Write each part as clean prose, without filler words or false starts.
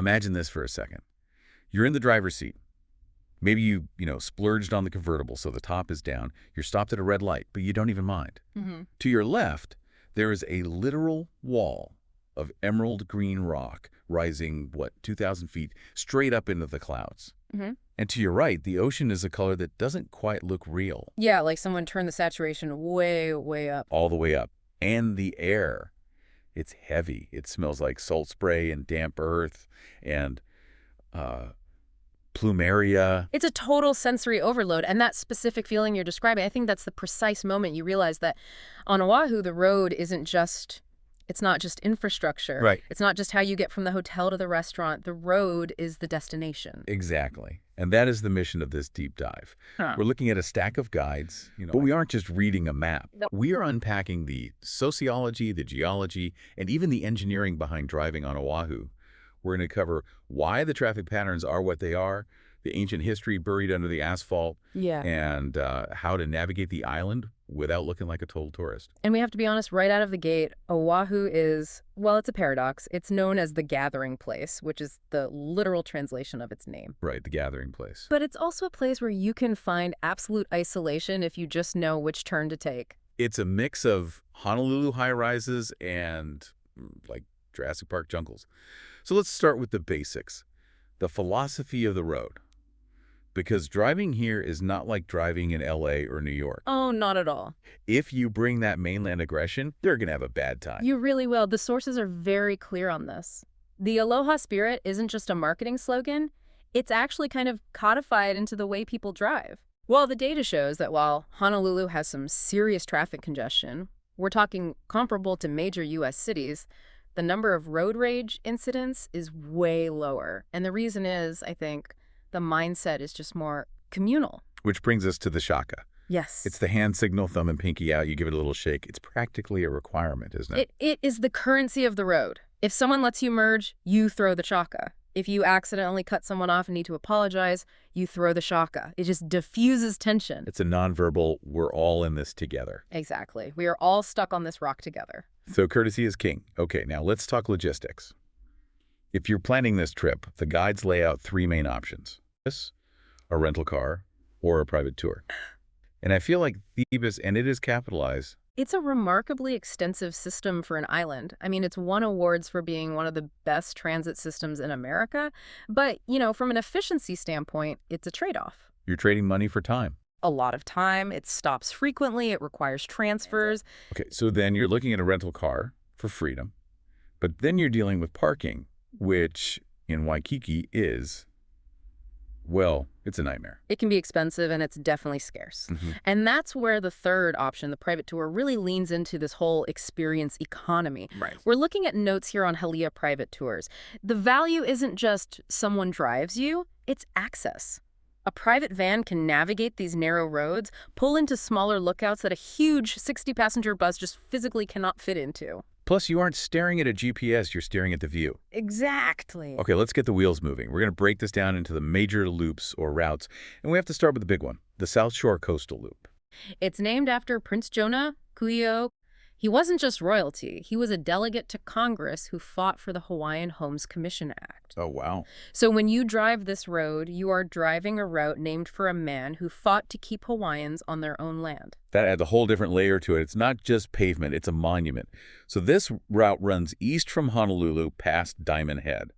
Imagine this for a second. You're in the driver's seat. Maybe you splurged on the convertible, so the top is down. You're stopped at a red light, but you don't even mind. To your left, there is a literal wall of emerald green rock rising, 2,000 feet straight up into the clouds. And to your right, the ocean is a color that doesn't quite look real. Yeah, like someone turned the saturation way, way up. All the way up. And the air, it's heavy. It smells like salt spray and damp earth and plumeria. It's a total sensory overload, and that specific feeling you're describing, I think that's the precise moment you realize that on Oahu, the road it's not just infrastructure. Right. It's not just how you get from the hotel to the restaurant. The road is the destination. Exactly. And that is the mission of this deep dive. We're looking at a stack of guides, but we aren't just reading a map. No. We are unpacking the sociology, the geology, and even the engineering behind driving on Oahu. We're going to cover why the traffic patterns are what they are, the ancient history buried under the asphalt, and how to navigate the island without looking like a total tourist. And we have to be honest, right out of the gate, Oahu is, well, it's a paradox. It's known as the gathering place, which is the literal translation of its name. Right, the gathering place. But it's also a place where you can find absolute isolation if you just know which turn to take. It's a mix of Honolulu high-rises and, like, Jurassic Park jungles. So let's start with the basics, the philosophy of the road. Because driving here is not like driving in LA or New York. Oh, not at all. If you bring that mainland aggression, they're going to have a bad time. You really will. The sources are very clear on this. The Aloha spirit isn't just a marketing slogan. It's actually kind of codified into the way people drive. Well, the data shows that while Honolulu has some serious traffic congestion, we're talking comparable to major U.S. cities, the number of road rage incidents is way lower. And the reason is, I think, the mindset is just more communal. Which brings us to the shaka. Yes. It's the hand signal, thumb and pinky out. You give it a little shake. It's practically a requirement, isn't it? It is the currency of the road. If someone lets you merge, you throw the shaka. If you accidentally cut someone off and need to apologize, you throw the shaka. It just diffuses tension. It's a nonverbal, we're all in this together. Exactly. We are all stuck on this rock together. So courtesy is king. Okay, now let's talk logistics. If you're planning this trip, the guides lay out 3 main options. A rental car, or a private tour. And I feel like Thebes, and it is capitalized. It's a remarkably extensive system for an island. I mean, it's won awards for being one of the best transit systems in America. But, from an efficiency standpoint, it's a trade-off. You're trading money for time. A lot of time. It stops frequently. It requires transfers. Okay, so then you're looking at a rental car for freedom. But then you're dealing with parking, which in Waikiki is... well, it's a nightmare. It can be expensive, and it's definitely scarce. And that's where the third option, the private tour, really leans into this whole experience economy. Right. We're looking at notes here on Halia private tours. The value isn't just someone drives you, it's access. A private van can navigate these narrow roads, pull into smaller lookouts that a huge 60-passenger bus just physically cannot fit into. Plus, you aren't staring at a GPS, you're staring at the view. Exactly. Okay, let's get the wheels moving. We're going to break this down into the major loops or routes, and we have to start with the big one, the South Shore Coastal Loop. It's named after Prince Jonah Kuio. He wasn't just royalty. He was a delegate to Congress who fought for the Hawaiian Homes Commission Act. Oh, wow. So when you drive this road, you are driving a route named for a man who fought to keep Hawaiians on their own land. That adds a whole different layer to it. It's not just pavement, it's a monument. So this route runs east from Honolulu past Diamond Head.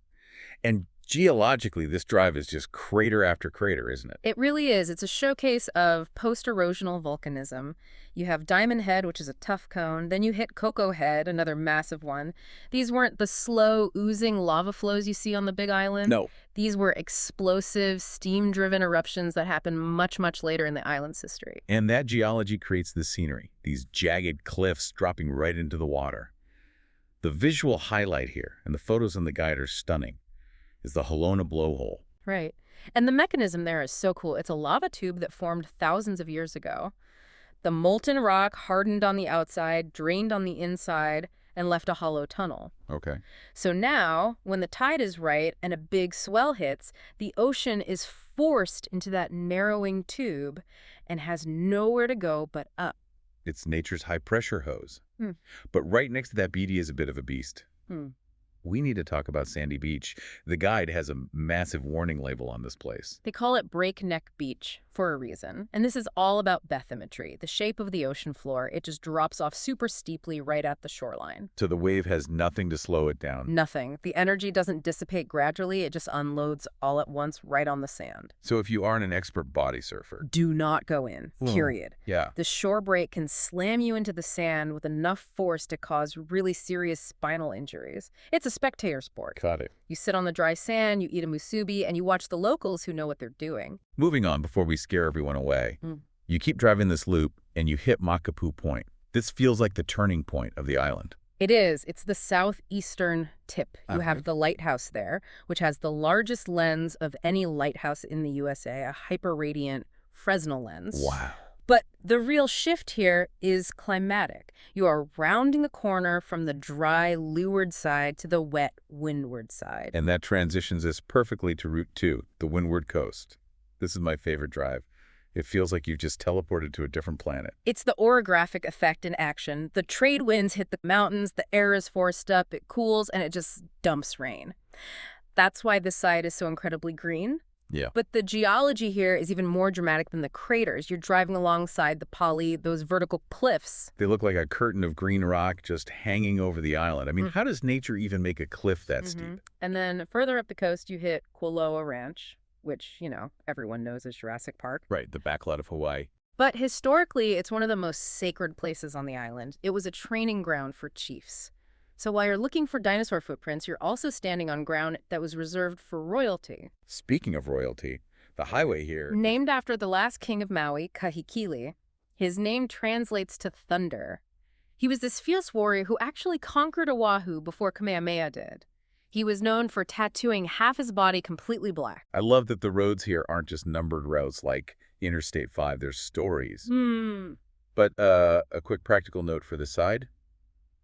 And geologically, this drive is just crater after crater, isn't it? It really is. It's a showcase of post-erosional volcanism. You have Diamond Head, which is a tough cone. Then you hit Cocoa Head, another massive one. These weren't the slow, oozing lava flows you see on the Big Island. No. These were explosive, steam-driven eruptions that happened much, much later in the island's history. And that geology creates the scenery, these jagged cliffs dropping right into the water. The visual highlight here, and the photos in the guide are stunning, is the Halona blowhole. Right. And the mechanism there is so cool. It's a lava tube that formed thousands of years ago. The molten rock hardened on the outside, drained on the inside, and left a hollow tunnel. Okay. So now, when the tide is right and a big swell hits, the ocean is forced into that narrowing tube and has nowhere to go but up. It's nature's high-pressure hose. But right next to that beady is a bit of a beast. we need to talk about Sandy Beach. The guide has a massive warning label on this place. They call it Breakneck Beach for a reason. And this is all about bathymetry, the shape of the ocean floor. It just drops off super steeply right at the shoreline. So the wave has nothing to slow it down. Nothing. The energy doesn't dissipate gradually. It just unloads all at once right on the sand. So if you aren't an expert body surfer, Do not go in, period. yeah. The shore break can slam you into the sand with enough force to cause really serious spinal injuries. It's a spectator sport. Got it. You sit on the dry sand, you eat a musubi, and you watch the locals who know what they're doing. Moving on before we scare everyone away. Mm. You keep driving this loop and you hit Makapu Point. This feels like the turning point of the island. It is. It's the southeastern tip. You Okay. have the lighthouse there, which has the largest lens of any lighthouse in the USA, a hyper-radiant Fresnel lens. Wow. But the real shift here is climatic. You are rounding the corner from the dry, leeward side to the wet, windward side. And that transitions us perfectly to Route 2, the windward coast. This is my favorite drive. It feels like you've just teleported to a different planet. It's the orographic effect in action. The trade winds hit the mountains, the air is forced up, it cools, and it just dumps rain. That's why this side is so incredibly green. Yeah. But the geology here is even more dramatic than the craters. You're driving alongside the pali, those vertical cliffs. They look like a curtain of green rock just hanging over the island. I mean, how does nature even make a cliff that steep? And then further up the coast, you hit Kualoa Ranch, which, everyone knows as Jurassic Park. Right, the backlot of Hawaii. But historically, it's one of the most sacred places on the island. It was a training ground for chiefs. So while you're looking for dinosaur footprints, you're also standing on ground that was reserved for royalty. Speaking of royalty, the highway here... Named after the last king of Maui, Kahekili, his name translates to thunder. He was this fierce warrior who actually conquered Oahu before Kamehameha did. He was known for tattooing half his body completely black. I love that the roads here aren't just numbered routes like Interstate 5. There's stories. But a quick practical note for the side.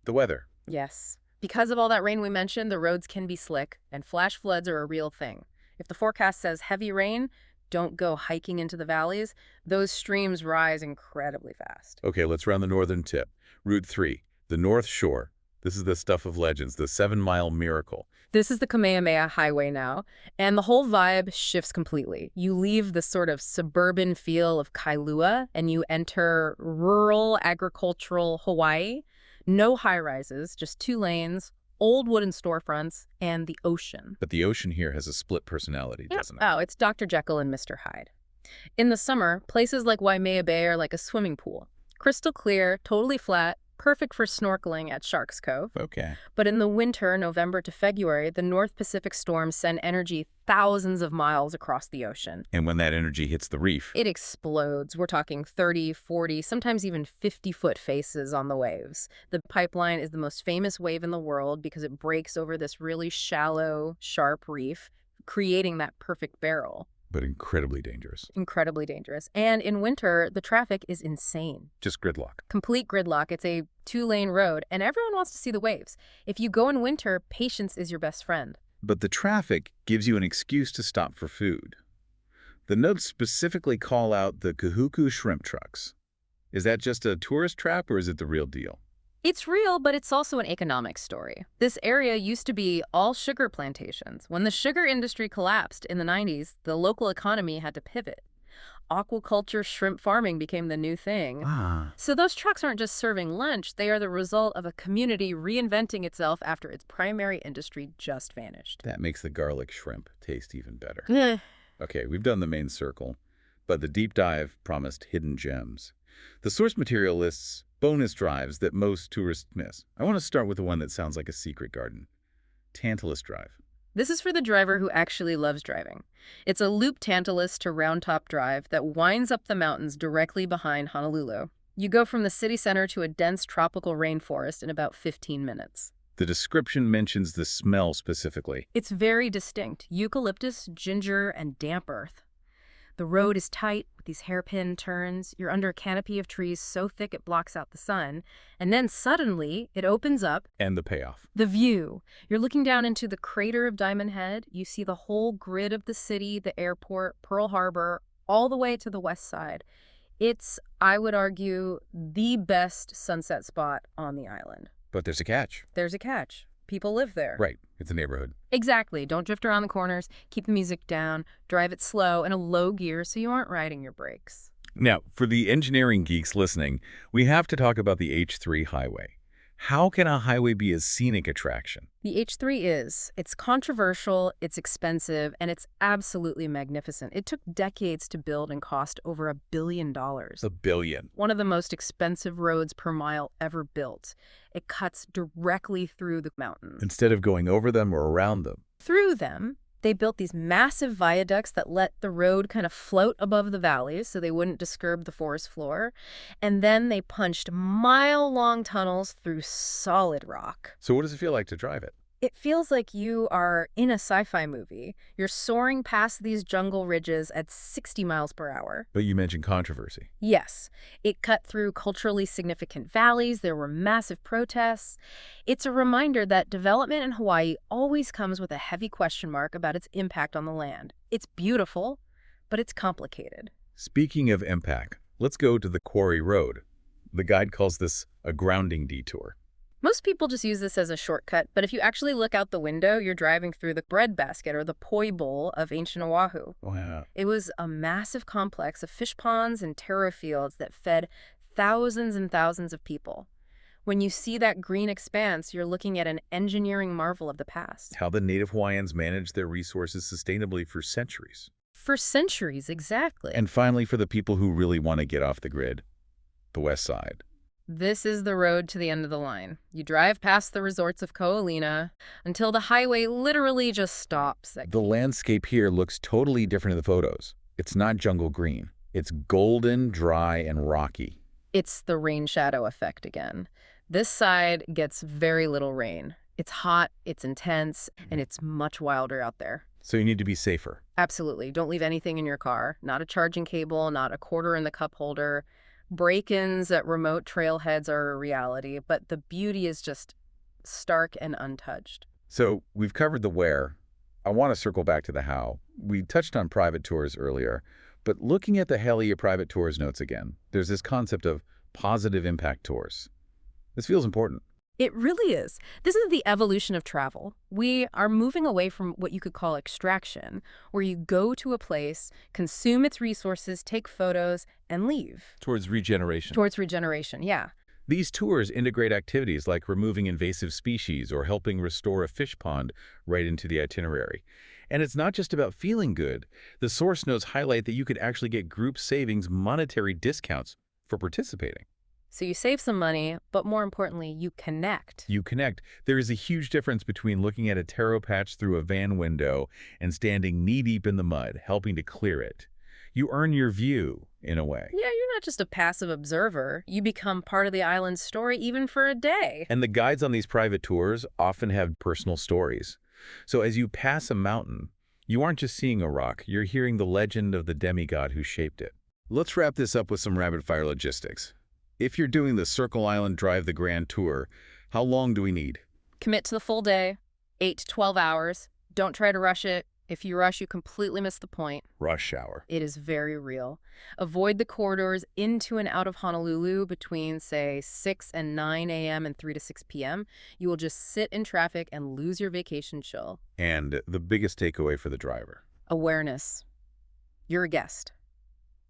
The weather. Yes. Because of all that rain we mentioned, the roads can be slick, and flash floods are a real thing. If the forecast says heavy rain, don't go hiking into the valleys. Those streams rise incredibly fast. Okay, let's round the northern tip. Route 3, the North Shore. This is the stuff of legends, the 7-mile miracle. This is the Kamehameha Highway now, and the whole vibe shifts completely. You leave the sort of suburban feel of Kailua, and you enter rural, agricultural Hawaii. No high-rises, just 2 lanes, old wooden storefronts, and the ocean. But the ocean here has a split personality, doesn't it? Oh, it's Dr. Jekyll and Mr. Hyde. In the summer, places like Waimea Bay are like a swimming pool. Crystal clear, totally flat, perfect for snorkeling at Sharks Cove. Okay. But in the winter, November to February, the North Pacific storms send energy thousands of miles across the ocean. And when that energy hits the reef... It explodes. We're talking 30, 40, sometimes even 50-foot faces on the waves. The pipeline is the most famous wave in the world because it breaks over this really shallow, sharp reef, creating that perfect barrel. But incredibly dangerous. Incredibly dangerous. And in winter, the traffic is insane. Just gridlock. Complete gridlock. It's a 2-lane road, and everyone wants to see the waves. If you go in winter, patience is your best friend. But the traffic gives you an excuse to stop for food. The notes specifically call out the Kahuku shrimp trucks. Is that just a tourist trap, or is it the real deal? It's real, but it's also an economic story. This area used to be all sugar plantations. When the sugar industry collapsed in the 90s, the local economy had to pivot. Aquaculture, shrimp farming became the new thing. So those trucks aren't just serving lunch, they are the result of a community reinventing itself after its primary industry just vanished. That makes the garlic shrimp taste even better. Eh. Okay, we've done the main circle, but the deep dive promised hidden gems. The source material lists bonus drives that most tourists miss. I want to start with the one that sounds like a secret garden. Tantalus Drive. This is for the driver who actually loves driving. It's a loop Tantalus to Round Top Drive that winds up the mountains directly behind Honolulu. You go from the city center to a dense tropical rainforest in about 15 minutes. The description mentions the smell specifically. It's very distinct. Eucalyptus, ginger, and damp earth. The road is tight with these hairpin turns. You're under a canopy of trees so thick it blocks out the sun. And then suddenly it opens up. And the payoff. The view. You're looking down into the crater of Diamond Head. You see the whole grid of the city, the airport, Pearl Harbor, all the way to the west side. It's, I would argue, the best sunset spot on the island. But there's a catch. There's a catch. People live there. Right. It's a neighborhood. Exactly. Don't drift around the corners. Keep the music down. Drive it slow and a low gear so you aren't riding your brakes. Now, for the engineering geeks listening, we have to talk about the H3 highway. How can a highway be a scenic attraction? The H3 is. It's controversial, it's expensive, and it's absolutely magnificent. It took decades to build and cost over $1 billion. $1 billion. One of the most expensive roads per mile ever built. It cuts directly through the mountains. Instead of going over them or around them. Through them, they built these massive viaducts that let the road kind of float above the valleys so they wouldn't disturb the forest floor. And then they punched mile-long tunnels through solid rock. So what does it feel like to drive it? It feels like you are in a sci-fi movie. You're soaring past these jungle ridges at 60 miles per hour. But you mentioned controversy. Yes, it cut through culturally significant valleys. There were massive protests. It's a reminder that development in Hawaii always comes with a heavy question mark about its impact on the land. It's beautiful, but it's complicated. Speaking of impact, let's go to the Quarry Road. The guide calls this a grounding detour. Most people just use this as a shortcut, but if you actually look out the window, you're driving through the breadbasket or the poi bowl of ancient Oahu. Wow. It was a massive complex of fish ponds and taro fields that fed thousands and thousands of people. When you see that green expanse, you're looking at an engineering marvel of the past. How the native Hawaiians managed their resources sustainably for centuries. For centuries, exactly. And finally, for the people who really want to get off the grid, the west side. This is the road to the end of the line. You drive past the resorts of Ko'olina until the highway literally just stops. The landscape here looks totally different in the photos. It's not jungle green. It's golden, dry, and rocky. It's the rain shadow effect again. This side gets very little rain. It's hot, it's intense, and it's much wilder out there. So you need to be safer. Absolutely. Don't leave anything in your car. Not a charging cable, not a quarter in the cup holder. Break-ins at remote trailheads are a reality, but the beauty is just stark and untouched. So we've covered the where. I want to circle back to the how. We touched on private tours earlier, but looking at the Helia private tours notes again, there's this concept of positive impact tours. This feels important. It really is. This is the evolution of travel. We are moving away from what you could call extraction, where you go to a place, consume its resources, take photos, and leave. Towards regeneration. Towards regeneration, yeah. These tours integrate activities like removing invasive species or helping restore a fish pond right into the itinerary. And it's not just about feeling good. The source notes highlight that you could actually get group savings monetary discounts for participating. So you save some money, but more importantly, you connect. You connect. There is a huge difference between looking at a taro patch through a van window and standing knee-deep in the mud, helping to clear it. You earn your view, in a way. Yeah, you're not just a passive observer. You become part of the island's story even for a day. And the guides on these private tours often have personal stories. So as you pass a mountain, you aren't just seeing a rock, you're hearing the legend of the demigod who shaped it. Let's wrap this up with some rapid-fire logistics. If you're doing the Circle Island Drive the Grand Tour, how long do we need? Commit to the full day, 8 to 12 hours. Don't try to rush it. If you rush, you completely miss the point. Rush hour. It is very real. Avoid the corridors into and out of Honolulu between, say, 6 and 9 a.m. and 3 to 6 p.m. You will just sit in traffic and lose your vacation chill. And the biggest takeaway for the driver? Awareness. You're a guest.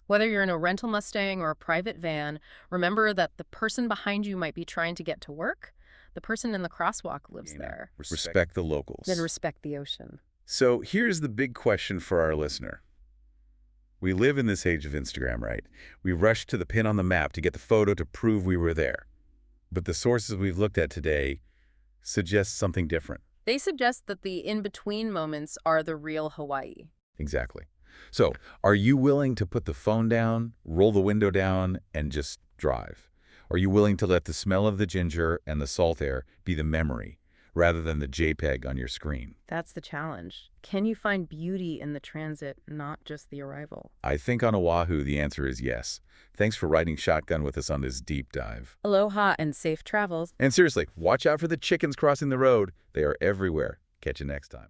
Whether you're in a rental Mustang or a private van, remember that the person behind you might be trying to get to work. The person in the crosswalk lives there. Respect the locals. Then respect the ocean. So here's the big question for our listener. We live in this age of Instagram, right? We rush to the pin on the map to get the photo to prove we were there. But the sources we've looked at today suggest something different. They suggest that the in-between moments are the real Hawaii. Exactly. So, are you willing to put the phone down, roll the window down, and just drive? Are you willing to let the smell of the ginger and the salt air be the memory, rather than the JPEG on your screen? That's the challenge. Can you find beauty in the transit, not just the arrival? I think on Oahu, the answer is yes. Thanks for riding shotgun with us on this deep dive. Aloha and safe travels. And seriously, watch out for the chickens crossing the road. They are everywhere. Catch you next time.